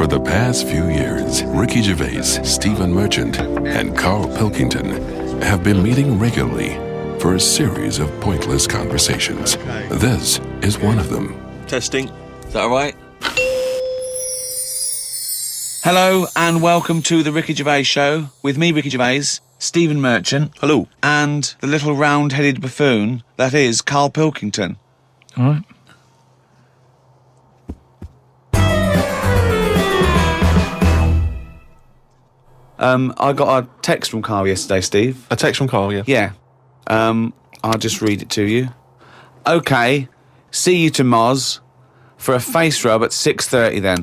For the past few years, Ricky Gervais, Stephen Merchant, and Carl Pilkington have been meeting regularly for a series of pointless conversations. This is one of them. Testing. Is that all right? Hello and welcome to the Ricky Gervais Show with me, Ricky Gervais, Stephen Merchant. Hello. And the little round-headed buffoon that is Carl Pilkington. All right. I got a text from Carl yesterday, Steve. A text from Carl, yeah. Yeah. I'll just read it to you. Okay, see you to Moz for a face rub at 6:30 then.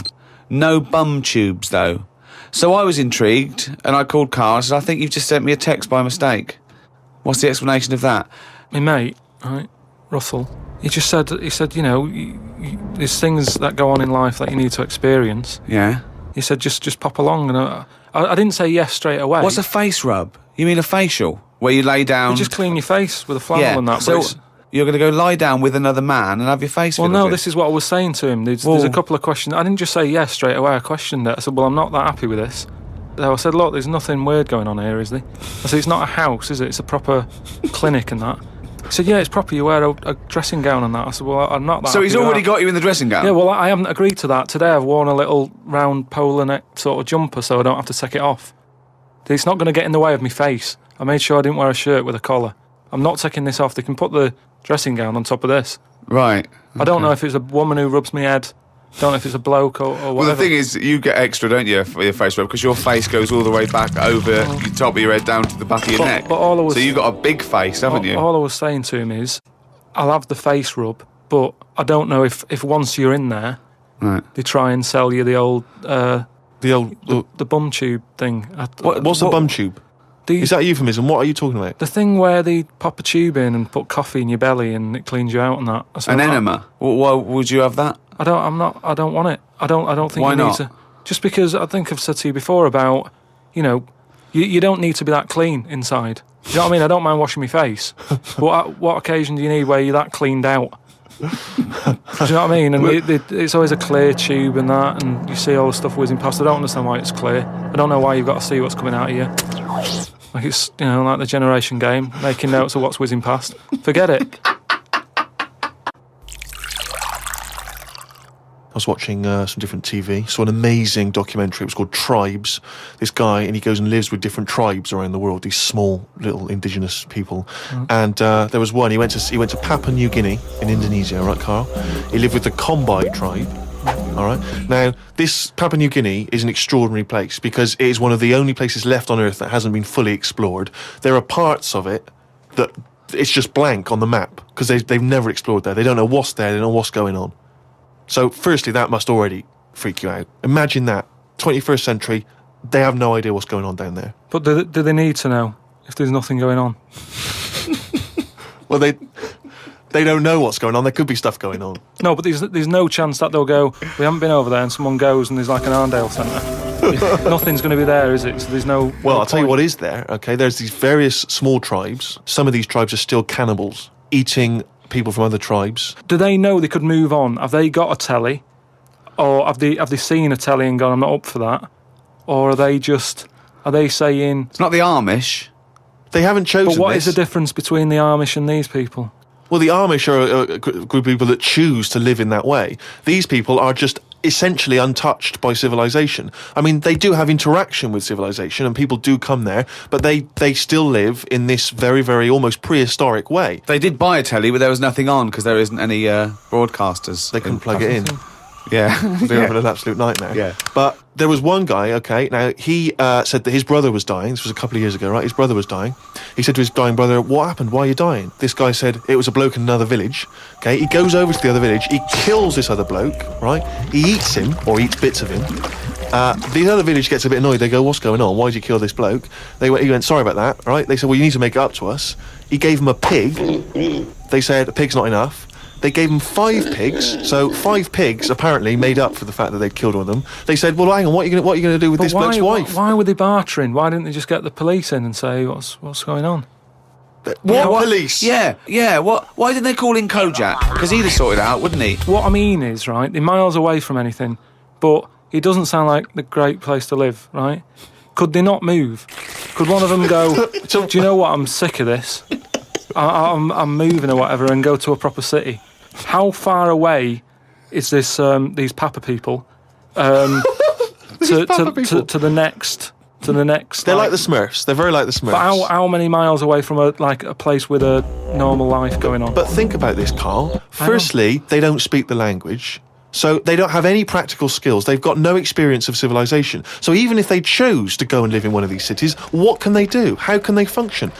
No bum tubes, though. So I was intrigued, and I called Carl and said, I think you've just sent me a text by mistake. What's the explanation of that? My mate, right, Russell, he said, you know, there's things that go on in life that you need to experience. Yeah? He said, just pop along, and I didn't say yes straight away. What's a face rub? You mean a facial? Where you lay down... You just clean your face with a flannel and that. So you're going to go lie down with another man and have your face Well, no, this is what I was saying to him. There's a couple of questions. I didn't just say yes straight away. I questioned it. I said, well, I'm not that happy with this. So I said, look, there's nothing weird going on here, is there? I said, it's not a house, is it? It's a proper clinic and that. He said, yeah, it's proper. You wear a dressing gown and that. I said, well, I'm not that So he's happy with already that. got you in the dressing gown? Yeah, well, I haven't agreed to that. Today I've worn a little round polar neck sort of jumper so I don't have to take it off. It's not going to get in the way of my face. I made sure I didn't wear a shirt with a collar. I'm not taking this off. They can put the dressing gown on top of this. Right. Okay. I don't know if it's a woman who rubs my head. Don't know if it's a bloke or whatever. Well, the thing is, you get extra, don't you, for your face rub, because your face goes all the way back over the top of your head down to the back of your neck. But all I was, so you've got a big face, haven't you? All I was saying to him is, I'll have the face rub, but I don't know if once you're in there, right, they try and sell you the old... the bum tube thing. What's the bum tube? Is that a euphemism? What are you talking about? The thing where they pop a tube in and put coffee in your belly and it cleans you out and that. An enema? Why would you have that? I don't want it. I don't think Why you not? need to. Just because I think I've said to you before about, you know, you don't need to be that clean inside. Do you know what I mean? I don't mind washing my face. But what occasion do you need where you're that cleaned out? Do you know what I mean? And it's always a clear tube and that, and you see all the stuff whizzing past. I don't understand why it's clear. I don't know why you've got to see what's coming out of you. Like it's, you know, like the generation game, making notes of what's whizzing past. Forget it. I was watching some different TV, saw an amazing documentary. It was called Tribes. This guy, and he goes and lives with different tribes around the world, these small little indigenous people. And there was one, he went to Papua New Guinea in Indonesia, right, Carl? He lived with the Kombai tribe. All right. Now, this Papua New Guinea is an extraordinary place because it is one of the only places left on Earth that hasn't been fully explored. There are parts of it that it's just blank on the map because they've never explored there. They don't know what's there. They don't know what's going on. So, firstly, that must already freak you out. Imagine that. 21st century, they have no idea what's going on down there. But do they need to know if there's nothing going on? Well, they don't know what's going on. There could be stuff going on. No, but there's no chance that they'll go, we haven't been over there, and someone goes and there's like an Arndale centre. Nothing's going to be there, is it? So there's no... Well, no I'll tell you point. what is there, okay? There's these various small tribes. Some of these tribes are still cannibals, eating people from other tribes. Do they know they could move on? Have they got a telly? Or have they seen a telly and gone, I'm not up for that? Or are they saying... It's not the Amish. They haven't chosen But what this. is the difference between the Amish and these people? Well, the Amish are a group of people that choose to live in that way. These people are just essentially untouched by civilization. I mean, they do have interaction with civilization and people do come there, but they still live in this very, very almost prehistoric way. They did buy a telly, but there was nothing on because there isn't any broadcasters. They couldn't plug it in. Yeah. They're having an absolute nightmare. Yeah. But there was one guy, okay, now he said that his brother was dying. This was a couple of years ago, right? His brother was dying. He said to his dying brother, what happened? Why are you dying? This guy said, it was a bloke in another village. Okay, he goes over to the other village. He kills this other bloke, right? He eats him, or eats bits of him. The other village gets a bit annoyed. They go, what's going on? Why did you kill this bloke? He went, sorry about that, right? They said, well, you need to make it up to us. He gave him a pig. They said, a pig's not enough. They gave him 5 pigs, so 5 pigs apparently made up for the fact that they'd killed one of them. They said, well, hang on, what are you going to do with this bloke's wife? Why were they bartering? Why didn't they just get the police in and say, what's going on? What police? Yeah. Why didn't they call in Kojak? Because he'd have sorted it out, wouldn't he? What I mean is, right, they're miles away from anything, but It doesn't sound like the great place to live, right? Could they not move? Could one of them go, do you know what, I'm sick of this. I'm moving or whatever, and go to a proper city? How far away is this these Papua people to the next? To the next. They're like the Smurfs. They're very like the Smurfs. But how many miles away from a place with a normal life going on? But think about this, Carl. Firstly, they don't speak the language, so they don't have any practical skills. They've got no experience of civilization. So even if they chose to go and live in one of these cities, what can they do? How can they function?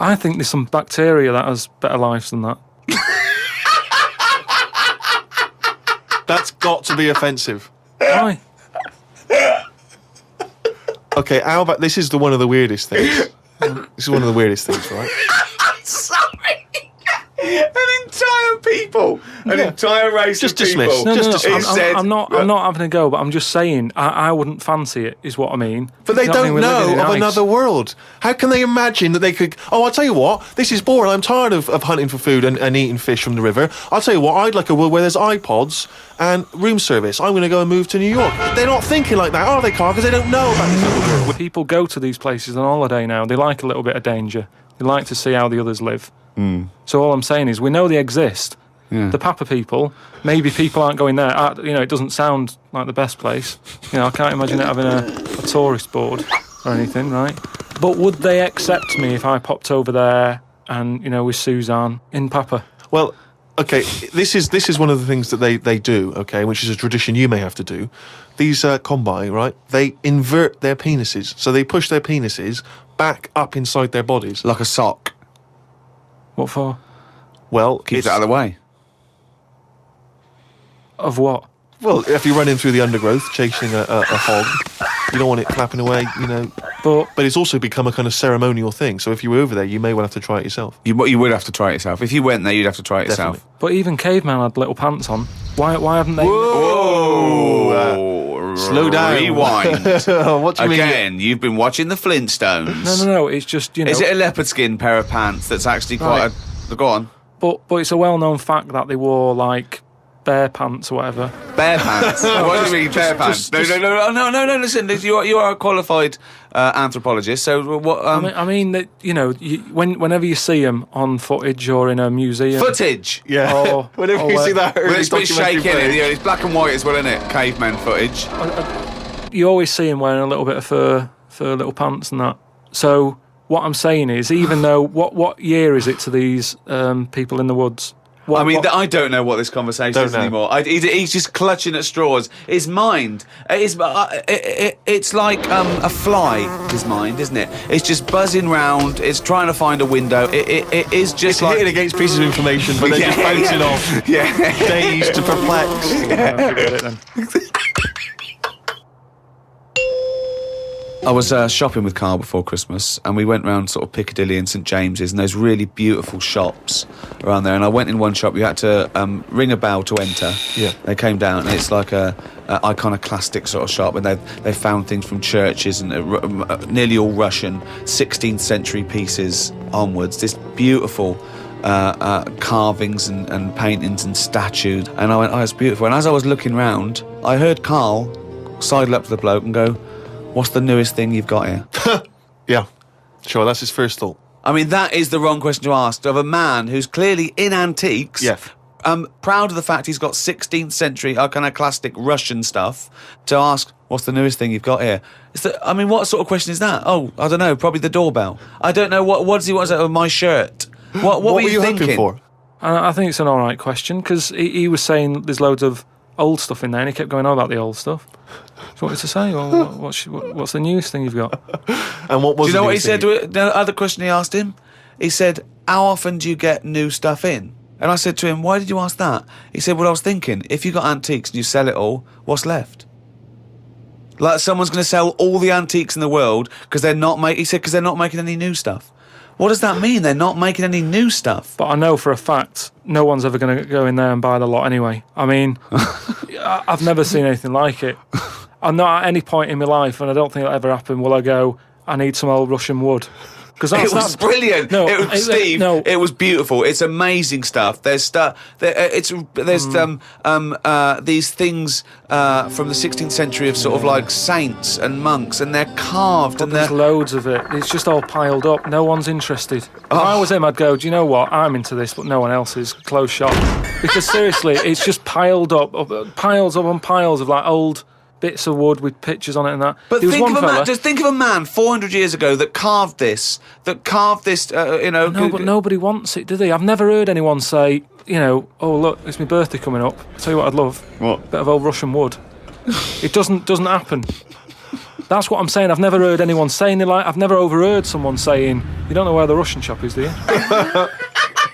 I think there's some bacteria that has better lives than that. That's got to be offensive. Why? Okay, how about this? Is one of the weirdest things. This is one of the weirdest things, right? Sorry. An entire race Just of people. dismiss. No, Just dismiss. I'm not having a go, but I'm just saying I wouldn't fancy it, is what I mean. But they You know what I don't mean? We're living know in of ice. another world. How can they imagine that they could... Oh, I'll tell you what, this is boring. I'm tired of hunting for food and eating fish from the river. I'll tell you what, I'd like a world where there's iPods and room service. I'm going to go and move to New York. They're not thinking like that, are they, Carl? Because they don't know about this other world. People go to these places on holiday now. They like a little bit of danger. They like to see how the others live. So all I'm saying is we know they exist. The Papua people, maybe people aren't going there. It doesn't sound like the best place. I can't imagine it having a tourist board or anything, right? But would they accept me if I popped over there and, with Suzanne in Papua? Well, okay, this is one of the things that they do, okay, which is a tradition you may have to do. These kombai, right, they invert their penises. So they push their penises back up inside their bodies. Like a sock. What for? Well, Keep it out of the way. Of what? Well, if you're running through the undergrowth chasing a hog, you don't want it flapping away, But it's also become a kind of ceremonial thing. So if you were over there, you may well have to try it yourself. You would have to try it yourself. If you went there, you'd have to try it yourself. Definitely. But even caveman had little pants on. Why haven't they? Whoa! Slow down. Rewind. What do you mean? Again, you've been watching the Flintstones. No. It's just Is it a leopard skin pair of pants that's actually quite a... Go on. But it's a well-known fact that they wore like bear pants or whatever. Bear pants? What do you mean, bear pants? No, listen, you are a qualified anthropologist, so what... I mean that whenever you see them on footage or in a museum, footage? Yeah. Or- Whenever or you see like- that early Well, it's a bit documentary shaky, footage. it's black and white as well, isn't it? Caveman footage. you always see them wearing a little bit of fur little pants and that. So what I'm saying is, even though what year is it to these people in the woods? I don't know what this conversation is anymore. He's just clutching at straws. His mind, it's like a fly. His mind, isn't it? It's just buzzing round. It's trying to find a window. It is just It's like hitting against pieces of information, but then just bouncing off. Yeah. Dazed to perplexed. Forget it then. I was shopping with Carl before Christmas, and we went round sort of Piccadilly and St James's, and there's really beautiful shops around there. And I went in one shop. You had to ring a bell to enter. Yeah. They came down, and it's like a iconoclastic sort of shop, and they found things from churches and nearly all Russian 16th century pieces onwards. This beautiful carvings and paintings and statues. And I went, oh, it's beautiful. And as I was looking round, I heard Carl sidle up to the bloke and go, what's the newest thing you've got here? Yeah, sure, that's his first thought. I mean, that is the wrong question to ask of a man who's clearly in antiques. Yeah. Proud of the fact he's got 16th century iconoclastic Russian stuff, to ask, what's the newest thing you've got here? What sort of question is that? Oh, I don't know, probably the doorbell. I don't know, what does he want to say? Oh, my shirt. What were you thinking? hoping for? And I think it's an all right question, because he was saying there's loads of old stuff in there, and he kept going on about the old stuff. So what was to say? Well, what's the newest thing you've got? And what was? Do you know what he newest said? thing? The other question he asked him? He said, how often do you get new stuff in? And I said to him, why did you ask that? He said, well, I was thinking, if you got antiques and you sell it all, what's left? Like someone's going to sell all the antiques in the world because they're not making any new stuff. What does that mean? They're not making any new stuff. But I know for a fact no one's ever going to go in there and buy the lot anyway. I mean, I've never seen anything like it. I'm not at any point in my life, and I don't think it'll ever happen, will I go, I need some old Russian wood. Because It was brilliant. No, it was, Steve. no. It was beautiful. It's amazing stuff. There's there's these things from the 16th century of sort of like saints and monks, and they're carved But and there's they're. loads of it. It's just all piled up. No one's interested. If Oh. I was him, I'd go, do you know what? I'm into this, but no one else is. Close shop. Because seriously, it's just piled up, piles on piles of like old bits of wood with pictures on it and that. But There was think one of a fella, man. Just think of a man 400 years ago that carved this. No, but nobody wants it, do they? I've never heard anyone say, oh look, it's my birthday coming up. I'll tell you what I'd love. What? Bit of old Russian wood. It doesn't happen. That's what I'm saying. I've never heard anyone saying it. Like, I've never overheard someone saying, you don't know where the Russian shop is, do you?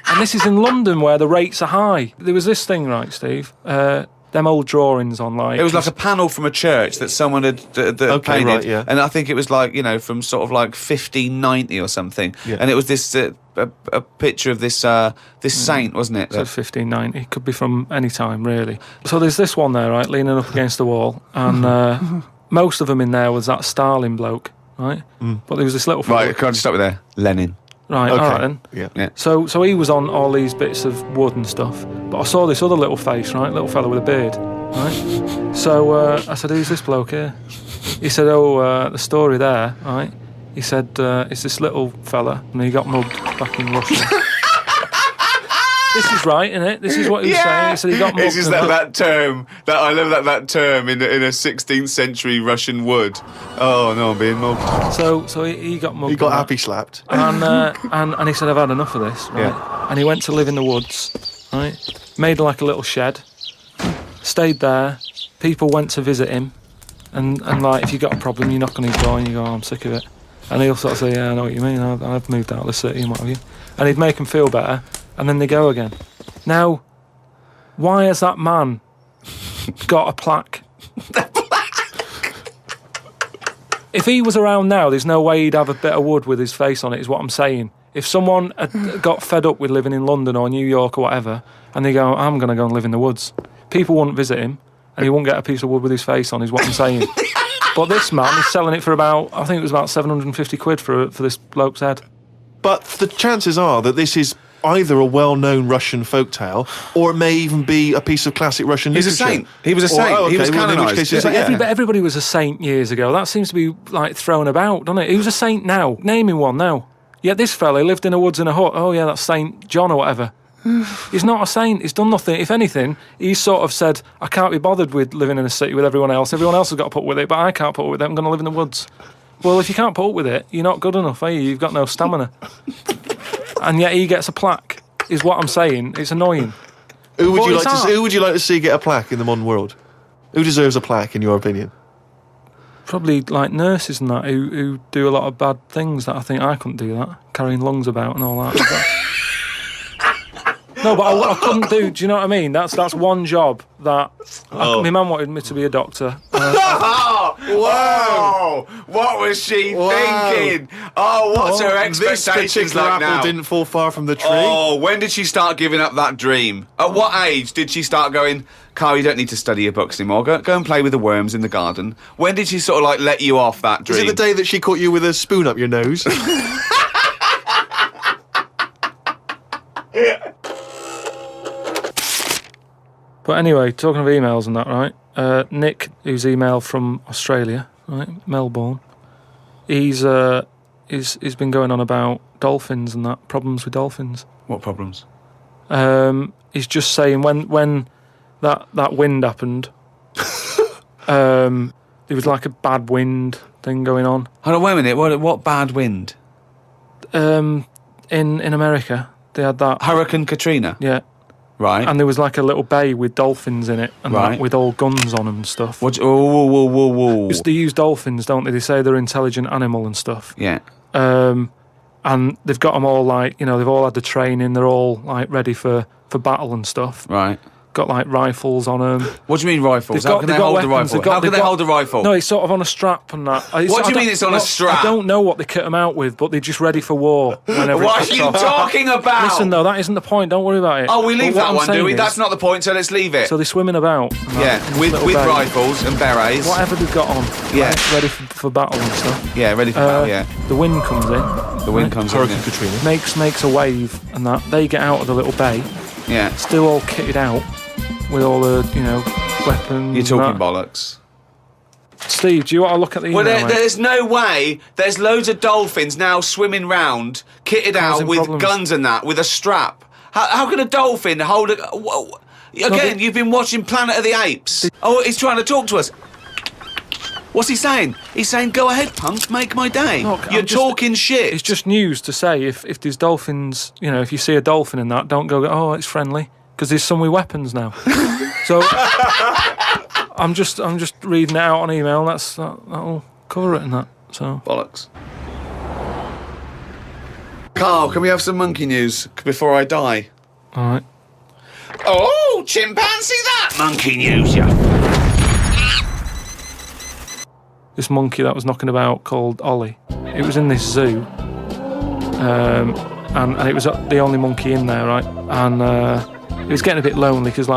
And this is in London where the rates are high. There was this thing, right, Steve? Them old drawings on like... It was like a panel from a church that someone had painted, right, yeah. and I think it was like from sort of like 1590 or something. Yeah. And it was this a picture of this saint, wasn't it? So 1590. It could be from any time, really. So there's this one there, right, leaning up against the wall, and most of them in there was that Stalin bloke, right? But there was this little fella. Right, can I just stop you there? Lenin. Right, Okay. all right then. Yeah. So he was on all these bits of wood and stuff, but I saw this other little face, right, little fella with a beard, right? So I said, who's this bloke here? He said, the story there, right? He said, it's this little fella, and he got mugged back in Russia. This is right, isn't it? This is what he was saying. He said he got mugged. It's just that term, that I love that term in a 16th century Russian wood. Oh no, I'm being mugged. So he got mugged. He got and happy slapped. and he said, I've had enough of this, right? Yeah. And he went to live in the woods, right? Made like a little shed, stayed there. People went to visit him, and like, if you got a problem, you knock on his door and you go, I'm sick of it. And he'll sort of say, yeah, I know what you mean, I've moved out of the city and what have you. And he'd make them feel better, and then they go again. Now, why has that man got a plaque? If he was around now, there's no way he'd have a bit of wood with his face on it, is what I'm saying. If someone had got fed up with living in London or New York or whatever, and they go, I'm going to go and live in the woods, people wouldn't visit him, and he wouldn't get a piece of wood with his face on, is what I'm saying. But this man is selling it for about, I think it was about 750 quid for this bloke's head. But the chances are that this is either a well-known Russian folktale, or it may even be a piece of classic Russian He's a literature. saint. He was a saint. He was well, in which canonised. case it's Yeah. like, Everybody was a saint years ago. That seems to be like thrown about, doesn't it? Who's a saint now? Name him one now. Yet this fella lived in the woods in a hut. Oh yeah, that's Saint John or whatever. He's not a saint. He's done nothing. If anything, he's sort of said, I can't be bothered with living in a city with everyone else. Everyone else has got to put up with it, but I can't put up with it. I'm going to live in the woods. Well, if you can't put up with it, you're not good enough, are you? You've got no stamina. And yet he gets a plaque, is what I'm saying. It's annoying. Who would But you it's like to? art. Who would you like to see get a plaque in the modern world? Who deserves a plaque, in your opinion? Probably like nurses and that who do a lot of bad things that I think I couldn't do that, carrying lungs about and all that. No, but I couldn't do. Do you know what I mean? That's one job that my mum wanted me to be a doctor. Whoa! What was she thinking? Oh, what's her This expectations particular like apple now? didn't fall far from the tree. Oh, when did she start giving up that dream? At what age did she start going, Carl, you don't need to study your books anymore. Go and play with the worms in the garden. When did she sort of like let you off that Is dream? it the day that she caught you with a spoon up your nose? But anyway, talking of emails and that, right? Nick, who's emailed from Australia, right, Melbourne, he's been going on about dolphins and that, problems with dolphins. What problems? He's just saying when that wind happened, there was like a bad wind thing going on. Hold on, wait a minute. What bad wind? In America, they had that. Hurricane Katrina. Yeah. Right. And there was like a little bay with dolphins in it, and Right. that, with all guns on them and stuff. What? Whoa. They use dolphins, don't they? They say they're an intelligent animal and stuff. Yeah. And they've got them all like, they've all had the training. They're all like ready for battle and stuff. Right. Got like rifles on them. What do you mean rifles? They've How can they've they got hold the weapons, rifle? How can they hold the rifle? No, it's sort of on a strap and that. What do you mean it's on a strap? I don't know what they kit them out with, but they're just ready for war. Whenever What it are kicks you off. talking about? Listen, though, that isn't the point. Don't worry about it. Oh, we But leave what that I'm one, do saying we? is- That's not the point, so let's leave it. So they're swimming about. and that, Yeah, in this with little bay. rifles and berets. Whatever they've got on. Yeah. Right, ready for battle and stuff. Yeah, ready for battle, yeah. The wind comes in. The wind comes in. Hurricane Yeah. Katrina. makes a wave, and that they get out of the little bay, Yeah. still all kitted out with all the weapons. You're talking and that. bollocks. Steve, do you want to look at the email? Well, mate? there's no way. There's loads of dolphins now swimming round, kitted out Causing with problems. guns and that, with a strap. How can a dolphin hold a... Whoa. Again, you've been watching Planet of the Apes. Oh, he's trying to talk to us. What's he saying? He's saying, go ahead, punk, make my day. Look, You're I'm just- talking shit. It's just news to say if there's dolphins, if you see a dolphin in that, don't go, oh, it's friendly, because there's some with weapons now. So I'm just reading it out on email. That'll cover it and that. So Bollocks. Carl, can we have some monkey news before I die? all right. Oh, chimpanzee that! Monkey news, yeah. This monkey that was knocking about called Ollie. It was in this zoo, and it was the only monkey in there, right? And it was getting a bit lonely because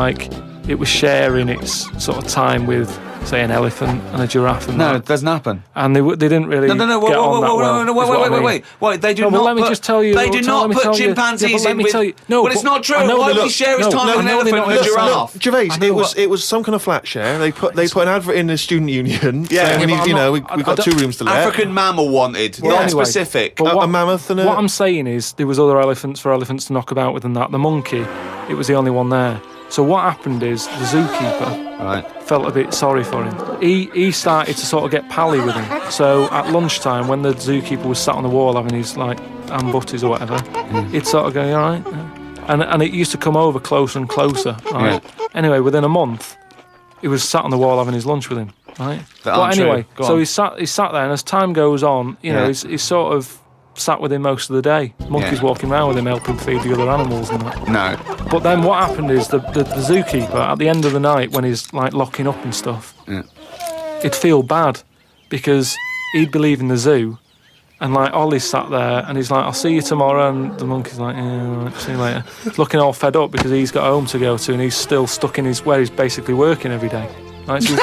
it was sharing its sort of time with, say, an elephant and a giraffe and No, that. it doesn't happen. And they didn't really No, get on that well. Wait, they do No, but not let me put, just tell you. They do not put chimpanzees in with... No, well, it's but not true. I know Why they would he don't- share his no, time no, with an I know elephant they're and a not- giraffe? Gervais, I know it was some kind of flat share. They put an advert in the student union. Yeah. saying we Yeah, need, but we've got 2 rooms to let. African mammal wanted, Well, not anyway, specific. but a mammoth and a... What I'm saying is there was other elephants for elephants to knock about with than that. The monkey, it was the only one there. So what happened is the zookeeper Right. felt a bit sorry for him. He started to sort of get pally with him. So at lunchtime, when the zookeeper was sat on the wall having his ham butties or whatever, he'd sort of go, "You all right?" And it used to come over closer and closer. Right. Anyway, within a month, he was sat on the wall having his lunch with him. Right. That But aren't true. anyway, Go so on. he sat there, and as time goes on, Yeah. he's sort of sat with him most of the day. Monkeys Yeah. walking around with him, helping feed the other animals and that. No. But then what happened is the zookeeper, at the end of the night, when he's locking up and stuff, Yeah. he'd feel bad because he'd be leaving the zoo, and Ollie's sat there, and he's like, "I'll see you tomorrow," and the monkey's like, "Yeah, all right, see you later." He's looking all fed up because he's got home to go to, and he's still stuck in where he's basically working every day. Right, so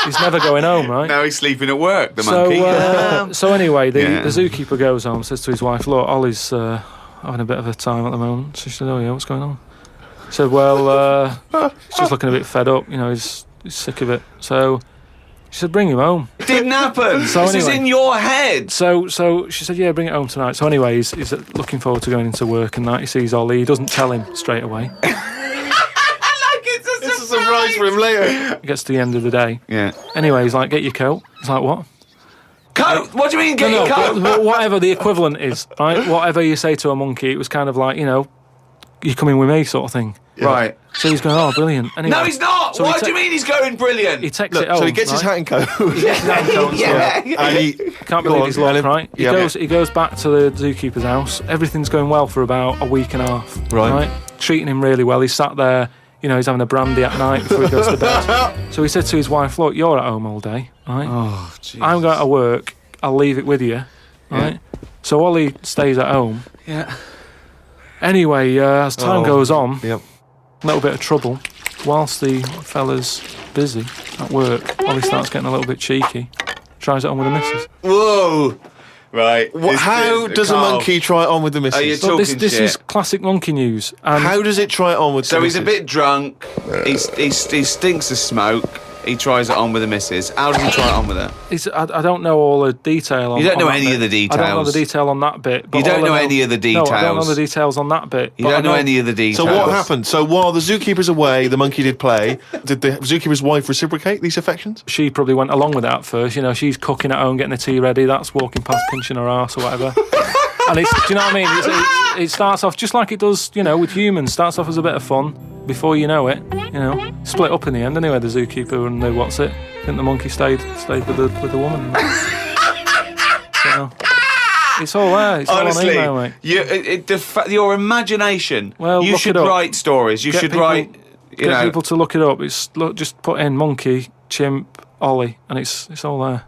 he's never going home, right? Now he's sleeping at work, the monkey. So anyway, the Yeah. zookeeper goes home, says to his wife, "Look, Ollie's having a bit of a time at the moment." So she said, "Oh yeah, what's going on?" He said, "Well, he's just looking a bit fed up. He's sick of it." So she said, "Bring him home." It didn't happen. So this is anyway. in your head. So she said, "Yeah, bring it home tonight." So anyway, he's looking forward to going into work, and that he sees Ollie. He doesn't tell him straight away. It's a surprise for him later. He gets to the end of the day. Yeah. Anyway, he's like, "Get your coat." He's like, "What?" Coat? What do you mean, get your coat? but whatever the equivalent is, right? Whatever you say to a monkey, it was kind of like, "You coming with me," sort of thing. Right. So he's going, "Oh, brilliant." Anyway, No, he's not. So Why he do you mean he's going brilliant? He takes Look, it home. so he gets his right? hat and coat. yeah. And he Can't Go believe on, his luck, Ellen. right? He Yeah. goes back to the zookeeper's house. Everything's going well for about a week and a half. Right. Treating him really well. He's sat there, he's having a brandy at night before he goes to bed. So he said to his wife, "Look, you're at home all day, right? Oh, jeez. I'm going to work. I'll leave it with you, right?" So Ollie stays at home. Yeah. Anyway, as time goes on, Yep. a little bit of trouble. Whilst the fella's busy at work, Ollie starts getting a little bit cheeky. Tries it on with the missus. Whoa. Right. How does a Carl, monkey try it on with the missus? Are you So this talking shit? is classic monkey news. And How does it try it on with So the he's a missus? bit drunk. He stinks of smoke. He tries it on with the missus. How does he try it on with her? I don't know all the detail on You don't know on that any bit. of the I don't know details. the detail on that bit. But You don't all I know any of the No, I don't know details. the details on that bit. You but I don't know any of the details. So what happened? So while the zookeeper's away, the monkey did play. Did the zookeeper's wife reciprocate these affections? She probably went along with it at first. She's cooking at home, getting the tea ready. That's walking past, pinching her arse or whatever. And do you know what I mean? It starts off just like it does, with humans. Starts off as a bit of fun. Before you know it, split up in the end. Anyway, the zookeeper and the what's it? I think the monkey stayed with the woman. So, it's all there. It's Honestly, all on email, mate. your imagination. Well, you look should it up. write stories. You Get should people- write. Get people to look it up. Just put in monkey, chimp, Ollie, and it's all there.